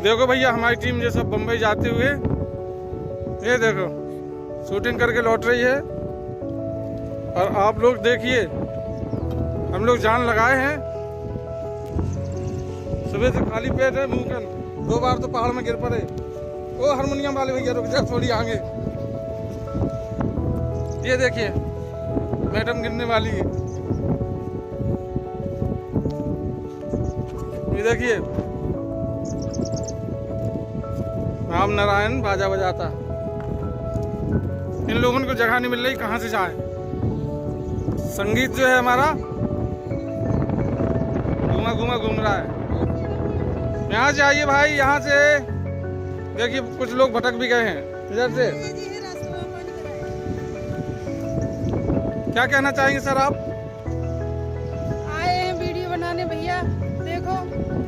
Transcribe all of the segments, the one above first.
देखो भैया हमारी टीम ये सब बम्बई जाते हुए, ये देखो शूटिंग करके लौट रही है। और आप लोग देखिए, हम लोग जान लगाए हैं, सुबह से खाली पेट है, मुंह कर 2 बार तो पहाड़ में गिर पड़े। ओ हारमोनियम वाले भैया रुक जा थोड़ी आगे, ये देखिए मैडम गिरने वाली है, ये देखिए राम नारायण बाजा बजाता। इन लोगों को जगह नहीं मिल रही, कहाँ से जाए। संगीत जो है हमारा घूम रहा है। यहाँ से आइए भाई, यहाँ से देखिए कुछ लोग भटक भी गए हैं इधर से। क्या कहना चाहेंगे सर आप? आए हैं वीडियो बनाने भैया, देखो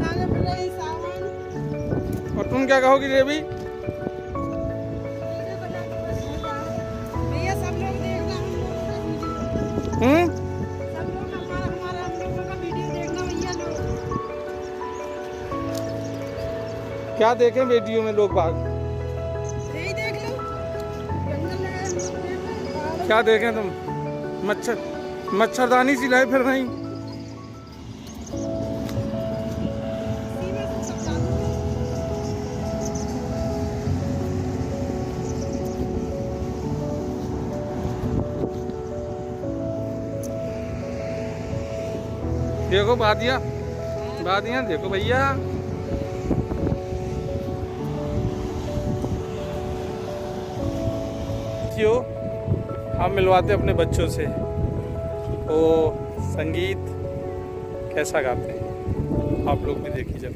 आगे बढ़ रही सावन। और तुम क्या कहोगी देवी? भैया सब लोग देखना, सब लोग हमारा हम लोगों का वीडियो देखना भैया लोग। क्या देखें वीडियो में लोग बाग? यही देख लो, जंगल है। क्या देखें तुम? मच्छरदानी सी लाए फिर नहीं। देखो वादियाँ देखो भैया। हम मिलवाते अपने बच्चों से, वो संगीत कैसा गाते हैं, आप लोग भी देखिए जब।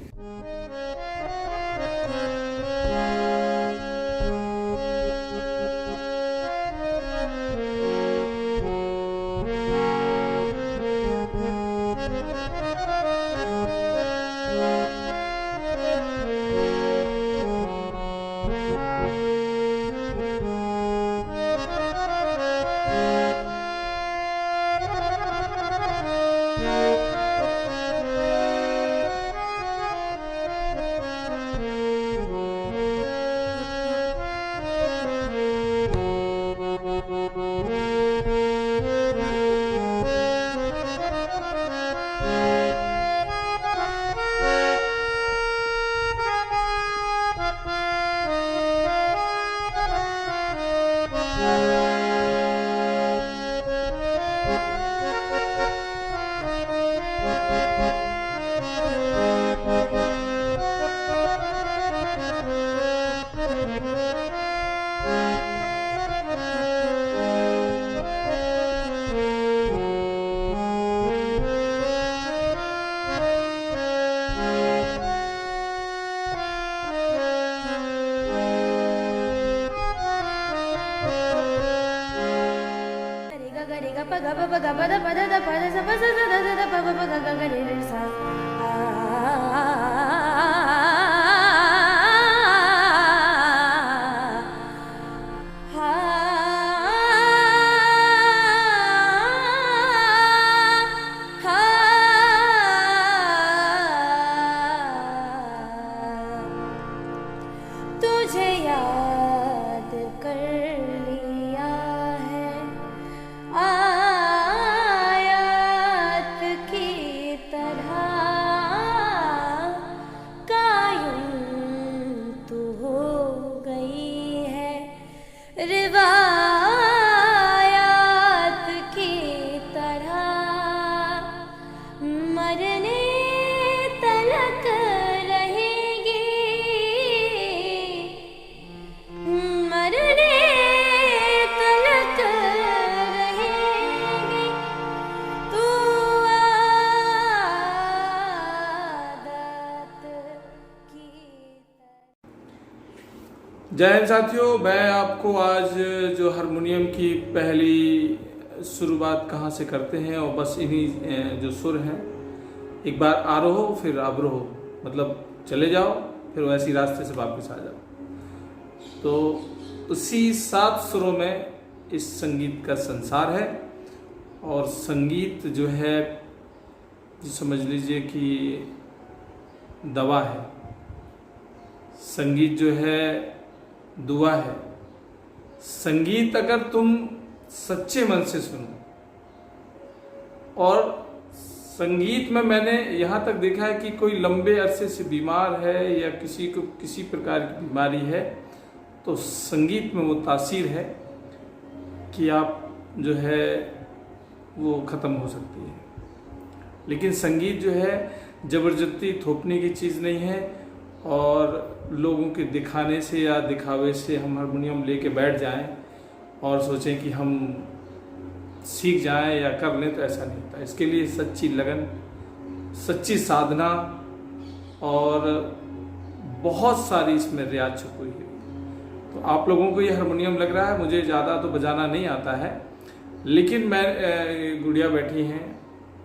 तुझे याद कर लिया है आयत की तरह, कायम तू हो गई है रिवायत की तरह, मरने तलक रहेगी, मरने तलक रहेगी तू आदत की तरह। जय हिंद साथियों, मैं आपको आज जो हारमोनियम की पहली शुरुआत कहाँ से करते हैं, और बस इन्हीं जो सुर हैं, एक बार आरोह फिर अवरोह, मतलब चले जाओ फिर वैसी रास्ते से वापस आ जाओ। तो उसी 7 सुरों में इस संगीत का संसार है। और संगीत जो है समझ लीजिए कि दवा है, संगीत जो है दुआ है। संगीत अगर तुम सच्चे मन से सुनो, और संगीत में मैंने यहाँ तक देखा है कि कोई लंबे अरसे से बीमार है या किसी को किसी प्रकार की बीमारी है, तो संगीत में वो तासीर है कि आप जो है वो ख़त्म हो सकती है। लेकिन संगीत जो है ज़बरदस्ती थोपने की चीज़ नहीं है, और लोगों के दिखाने से या दिखावे से हम हारमोनियम लेके बैठ जाएं और सोचें कि हम सीख जाएं या कर लें, तो ऐसा नहीं होता। इसके लिए सच्ची लगन, सच्ची साधना और बहुत सारी इसमें रियाज छुपी हुई है। तो आप लोगों को ये हारमोनियम लग रहा है, मुझे ज़्यादा तो बजाना नहीं आता है, लेकिन मैं गुड़िया बैठी हैं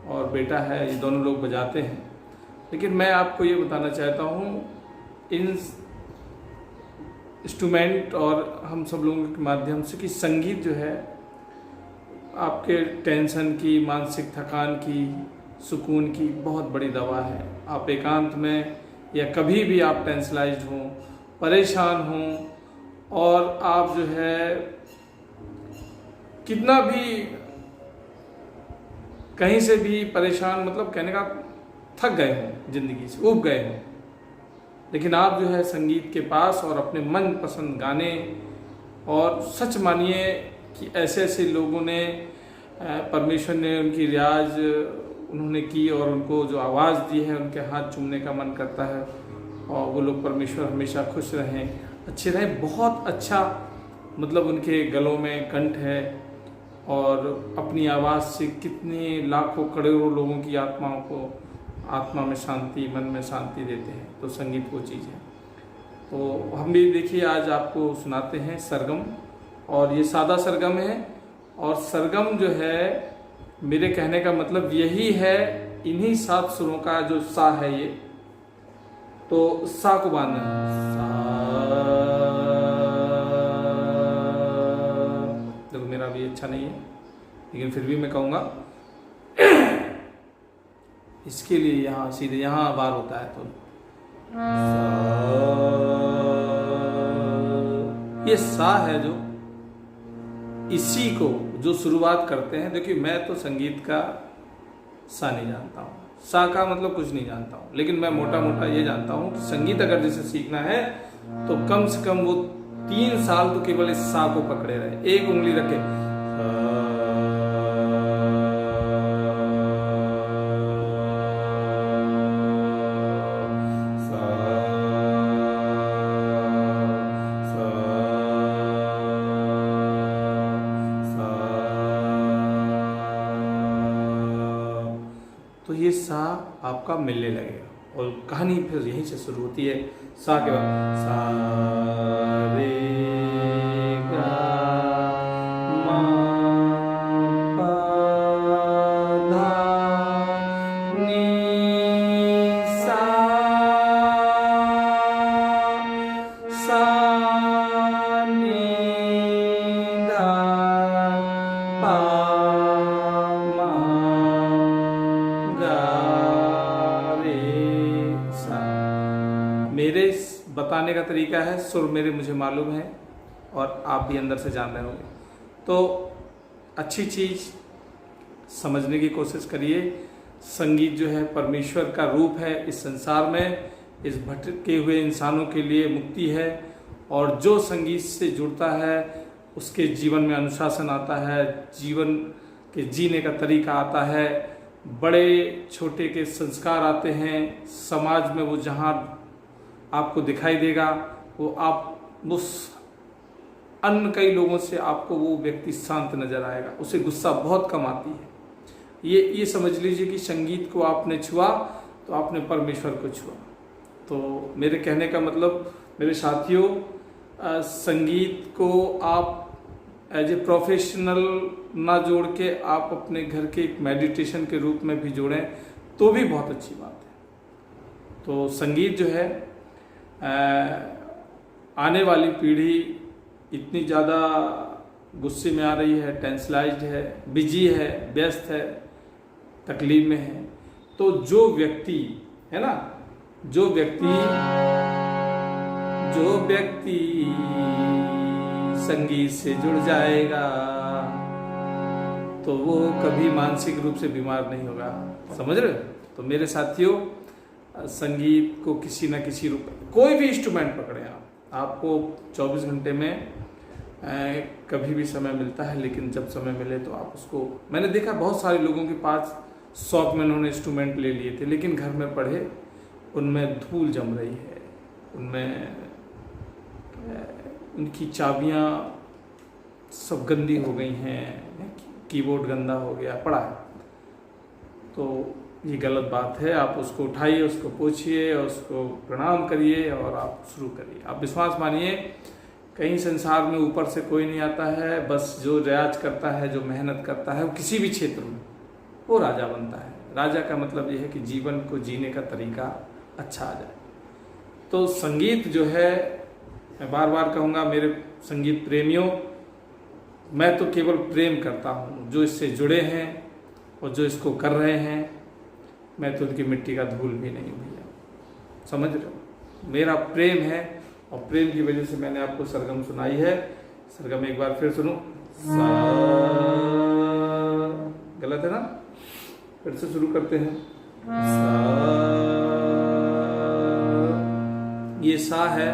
और बेटा है, ये दोनों लोग बजाते हैं। लेकिन मैं आपको ये बताना चाहता हूँ, इन इंस्ट्रूमेंट और हम सब लोगों के माध्यम से, कि संगीत जो है आपके टेंशन की, मानसिक थकान की, सुकून की बहुत बड़ी दवा है। आप एकांत में या कभी भी आप टेंशलाइज्ड हों, परेशान हों, और आप जो है कितना भी कहीं से भी परेशान, मतलब कहने का थक गए हों, जिंदगी से ऊब गए हों, लेकिन आप जो है संगीत के पास और अपने मन पसंद गाने, और सच मानिए कि ऐसे ऐसे लोगों ने परमेश्वर ने उनकी रियाज उन्होंने की और उनको जो आवाज़ दी है, उनके हाथ चूमने का मन करता है, और वो लोग परमेश्वर हमेशा खुश रहें, अच्छे रहें। बहुत अच्छा मतलब उनके गलों में कंठ है, और अपनी आवाज़ से कितने लाखों करोड़ों लोगों की आत्माओं को आत्मा में शांति, मन में शांति देते हैं। तो संगीत वो चीज़ है। तो हम भी देखिए आज आपको सुनाते हैं सरगम, और ये सादा सरगम है, और सरगम जो है मेरे कहने का मतलब यही है, इन्हीं 7 सुरों का जो सा है ये, तो सा को बांधना है। देखो मेरा भी अच्छा नहीं है, लेकिन फिर भी मैं कहूँगा इसके लिए यहाँ सीधे यहाँ बार होता है, तो ये सा है जो इसी को जो शुरुआत करते हैं। देखिए मैं तो संगीत का सा नहीं जानता हूँ, सा का मतलब कुछ नहीं जानता हूँ, लेकिन मैं मोटा मोटा ये जानता हूँ कि संगीत अगर जैसे सीखना है तो कम से कम वो 3 साल तो केवल इस सा को पकड़े रहे, एक उंगली रखे, तो ये सा आपका मिलने लगेगा। और कहानी फिर यहीं से शुरू होती है, सा के बाद सा रे गा मा पा धा नी सा नी धा पा मेरे बताने का तरीका है, सुर मेरे मुझे मालूम है और आप भी अंदर से जान रहे होंगे। तो अच्छी चीज़ समझने की कोशिश करिए। संगीत जो है परमेश्वर का रूप है इस संसार में, इस भटके हुए इंसानों के लिए मुक्ति है, और जो संगीत से जुड़ता है उसके जीवन में अनुशासन आता है, जीवन के जीने का तरीका आता है, बड़े छोटे के संस्कार आते हैं, समाज में वो जहाँ आपको दिखाई देगा, वो आप उस अन्य कई लोगों से आपको वो व्यक्ति शांत नजर आएगा, उसे गुस्सा बहुत कम आती है। ये समझ लीजिए कि संगीत को आपने छुआ तो आपने परमेश्वर को छुआ। तो मेरे कहने का मतलब मेरे साथियों, संगीत को आप एज ए प्रोफेशनल ना जोड़ के आप अपने घर के एक मेडिटेशन के रूप में भी जोड़ें तो भी बहुत अच्छी बात है। तो संगीत जो है आने वाली पीढ़ी इतनी ज़्यादा गुस्से में आ रही है, टेंशलाइज्ड है, बिजी है, व्यस्त है, तकलीफ में है। तो जो व्यक्ति है ना, जो व्यक्ति जो व्यक्ति संगीत से जुड़ जाएगा तो वो कभी मानसिक रूप से बीमार नहीं होगा। समझ रहे हो? तो मेरे साथियों, संगीत को किसी न किसी रूप, कोई भी इंस्ट्रूमेंट पकड़े आपको 24 घंटे में कभी भी समय मिलता है, लेकिन जब समय मिले तो आप उसको, मैंने देखा बहुत सारे लोगों के पास शौक में उन्होंने इंस्ट्रूमेंट ले लिए थे, लेकिन घर में पढ़े उनमें धूल जम रही है, उनमें उनकी चाबियां सब गंदी हो गई हैं, कीबोर्ड गंदा हो गया पड़ा है। तो ये गलत बात है। आप उसको उठाइए, उसको पोछिए, उसको प्रणाम करिए और आप शुरू करिए। आप विश्वास मानिए, कहीं संसार में ऊपर से कोई नहीं आता है, बस जो रियाज करता है, जो मेहनत करता है, वो किसी भी क्षेत्र में वो राजा बनता है। राजा का मतलब ये है कि जीवन को जीने का तरीका अच्छा आ जाए। तो संगीत जो है, मैं बार बार कहूँगा मेरे संगीत प्रेमियों, मैं तो केवल प्रेम करता हूँ। जो इससे जुड़े हैं और जो इसको कर रहे हैं, मैं तो उनकी मिट्टी का धूल भी नहीं भैया। समझ रहे हो? मेरा प्रेम है और प्रेम की वजह से मैंने आपको सरगम सुनाई है। सरगम एक बार फिर सुनो। सा, गलत है ना? फिर से शुरू करते हैं। सा, ये सा है,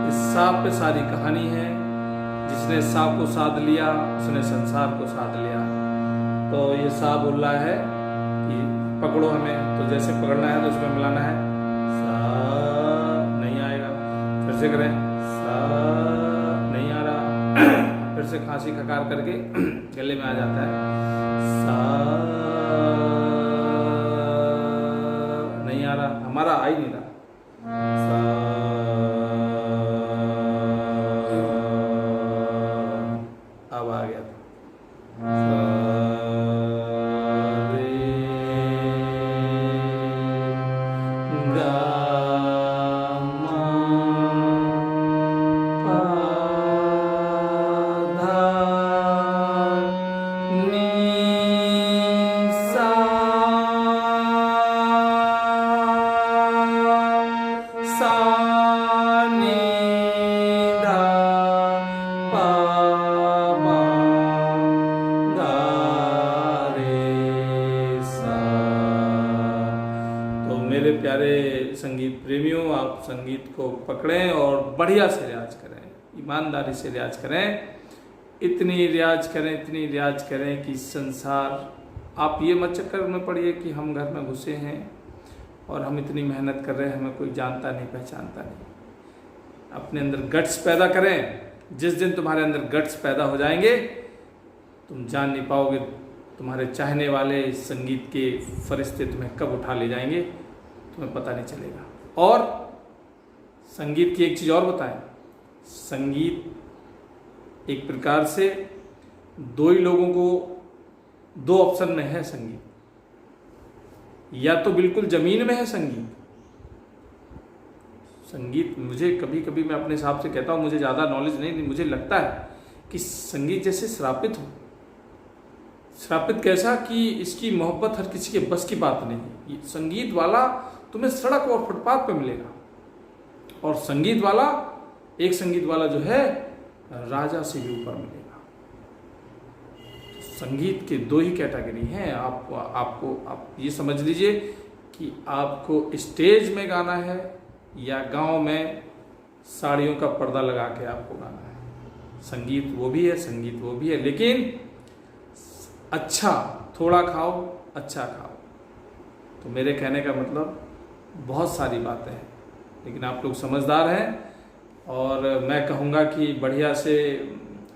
इस सा पे सारी कहानी है। जिसने सा को साध लिया उसने संसार को साध लिया। तो ये सा बोल रहा है कि पकड़ो हमें, तो जैसे पकड़ना है तो उसमें मिलाना है। सा नहीं आएगा, फिर से करें। सा नहीं आ रहा, फिर से खांसी खकार करके गले में आ जाता है। सा नहीं आ रहा, हमारा आ ही नहीं रहा। अब आ गया। मेरे प्यारे संगीत प्रेमियों, आप संगीत को पकड़ें और बढ़िया से रियाज करें, ईमानदारी से रियाज करें। इतनी रियाज करें, इतनी रियाज करें कि संसार, आप ये मत चक्कर में पड़िए कि हम घर में घुसे हैं और हम इतनी मेहनत कर रहे हैं, हमें कोई जानता नहीं पहचानता नहीं। अपने अंदर गट्स पैदा करें। जिस दिन तुम्हारे अंदर गट्स पैदा हो जाएंगे, तुम जान नहीं पाओगे तुम्हारे चाहने वाले संगीत के फरिश्ते तुम्हें कब उठा ले जाएंगे, तुम्हें पता नहीं चलेगा। और संगीत की एक चीज़ और बताएं, संगीत एक प्रकार से दो ही लोगों को, दो ऑप्शन में है संगीत। या तो बिल्कुल जमीन में है संगीत। संगीत मुझे कभी कभी, मैं अपने हिसाब से कहता हूँ, मुझे ज़्यादा नॉलेज नहीं, मुझे लगता है कि संगीत जैसे श्रापित हो। श्रापित कैसा कि इसकी मोहब्बत हर किसी के बस की बात नहीं। ये संगीत वाला तुम्हें सड़क और फुटपाथ पे मिलेगा, और संगीत वाला, एक संगीत वाला जो है राजा से भी ऊपर मिलेगा। संगीत के दो ही कैटेगरी हैं। आप ये समझ लीजिए कि आपको स्टेज में गाना है या गांव में साड़ियों का पर्दा लगा के आपको गाना है। संगीत वो भी है, संगीत वो भी है, लेकिन अच्छा, थोड़ा खाओ, अच्छा खाओ। तो मेरे कहने का मतलब बहुत सारी बातें हैं, लेकिन आप लोग समझदार हैं। और मैं कहूँगा कि बढ़िया से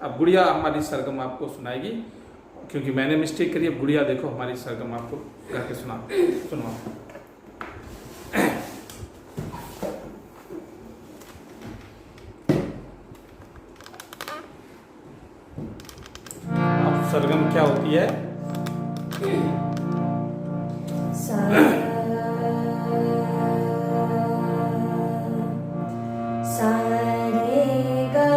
अब गुड़िया हमारी सरगम आपको सुनाएगी, क्योंकि मैंने मिस्टेक करी। अब गुड़िया देखो हमारी सरगम आपको गा के सुनाओ। अब सरगम क्या होती है? सा सा रे गा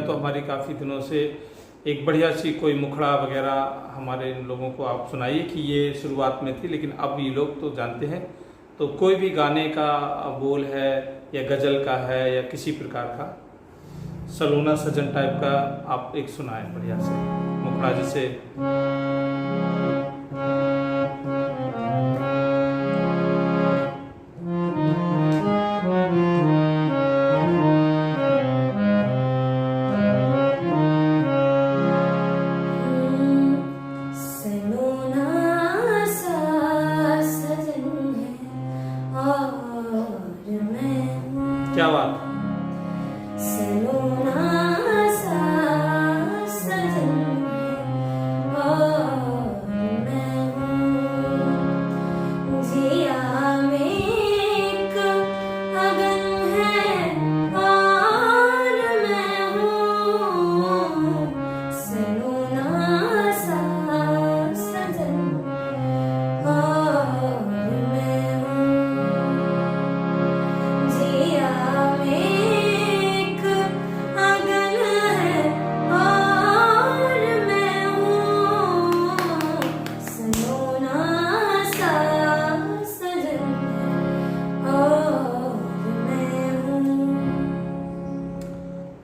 तो हमारी काफ़ी दिनों से एक बढ़िया सी कोई मुखड़ा वगैरह हमारे इन लोगों को आप सुनाइए कि ये शुरुआत में थी, लेकिन अब ये लोग तो जानते हैं। तो कोई भी गाने का बोल है या गज़ल का है या किसी प्रकार का सलोना सजन टाइप का आप एक सुनाएं बढ़िया से मुखड़ा, जैसे क्या बात है।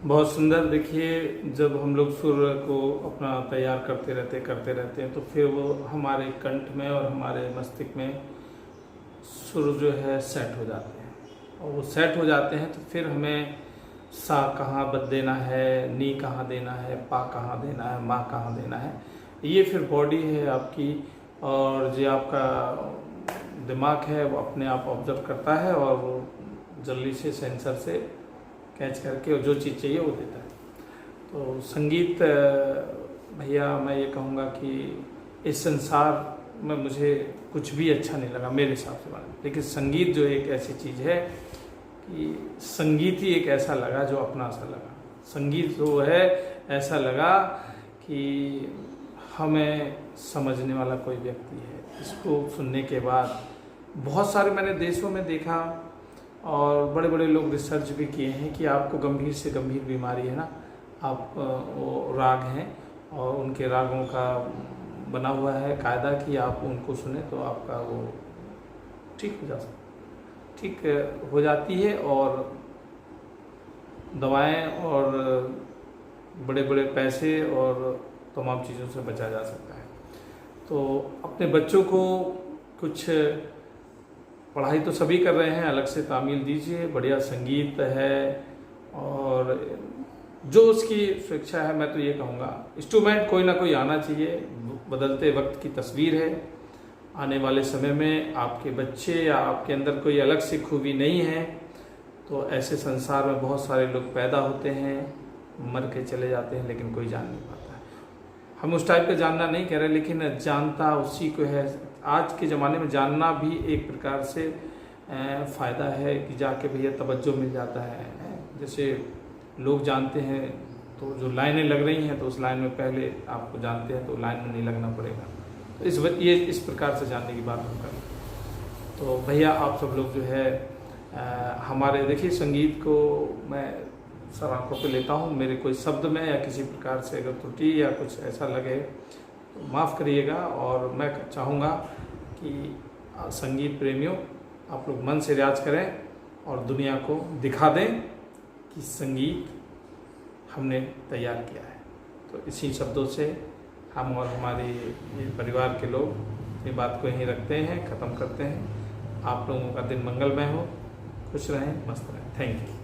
बहुत सुंदर। देखिए, जब हम लोग सुर को अपना तैयार करते रहते हैं तो फिर वो हमारे कंठ में और हमारे मस्तिष्क में सुर जो है सेट हो जाते हैं, और वो सेट हो जाते हैं तो फिर हमें सा कहाँ बद देना है, नी कहाँ देना है, पा कहाँ देना है, मा कहाँ देना है, ये फिर बॉडी है आपकी और जो आपका दिमाग है वो अपने आप ऑब्जर्व करता है और वो जल्दी से सेंसर से कैच करके और जो चीज़ चाहिए वो देता है। तो संगीत भैया मैं ये कहूँगा कि इस संसार में मुझे कुछ भी अच्छा नहीं लगा मेरे हिसाब से बात, लेकिन संगीत जो एक ऐसी चीज़ है कि संगीत ही एक ऐसा लगा जो अपना सा लगा। संगीत जो है ऐसा लगा कि हमें समझने वाला कोई व्यक्ति है। इसको सुनने के बाद बहुत सारे मैंने देशों में देखा और बड़े बड़े लोग रिसर्च भी किए हैं कि आपको गंभीर से गंभीर बीमारी है ना, आप वो राग हैं और उनके रागों का बना हुआ है कायदा कि आप उनको सुने तो आपका वो ठीक हो जाती है और दवाएं और बड़े बड़े पैसे और तमाम चीज़ों से बचा जा सकता है। तो अपने बच्चों को कुछ पढ़ाई तो सभी कर रहे हैं, अलग से तामील दीजिए, बढ़िया संगीत है और जो उसकी शिक्षा है मैं तो ये कहूँगा इंस्ट्रूमेंट कोई ना कोई आना चाहिए। बदलते वक्त की तस्वीर है, आने वाले समय में आपके बच्चे या आपके अंदर कोई अलग सी खूबी नहीं है तो ऐसे संसार में बहुत सारे लोग पैदा होते हैं, मर के चले जाते हैं, लेकिन कोई जान नहीं पाता है। हम उस टाइप का जानना नहीं कह रहे, लेकिन जानता उसी को है। आज के ज़माने में जानना भी एक प्रकार से फ़ायदा है कि जाके भैया तवज्जो मिल जाता है। जैसे लोग जानते हैं तो जो लाइनें लग रही हैं तो उस लाइन में पहले आपको जानते हैं तो लाइन में नहीं लगना पड़ेगा। तो ये इस प्रकार से जानने की बात हम करें तो भैया आप सब लोग जो है हमारे देखिए संगीत को मैं सर आंखों पे लेता हूँ। मेरे कोई शब्द में या किसी प्रकार से अगर त्रुटि या कुछ ऐसा लगे तो माफ़ करिएगा। और मैं चाहूँगा कि संगीत प्रेमियों आप लोग मन से रियाज करें और दुनिया को दिखा दें कि संगीत हमने तैयार किया है। तो इसी शब्दों से हम और हमारे परिवार के लोग ये बात को यहीं रखते हैं, ख़त्म करते हैं। आप लोगों का दिन मंगलमय हो, खुश रहें, मस्त रहें। Thank you.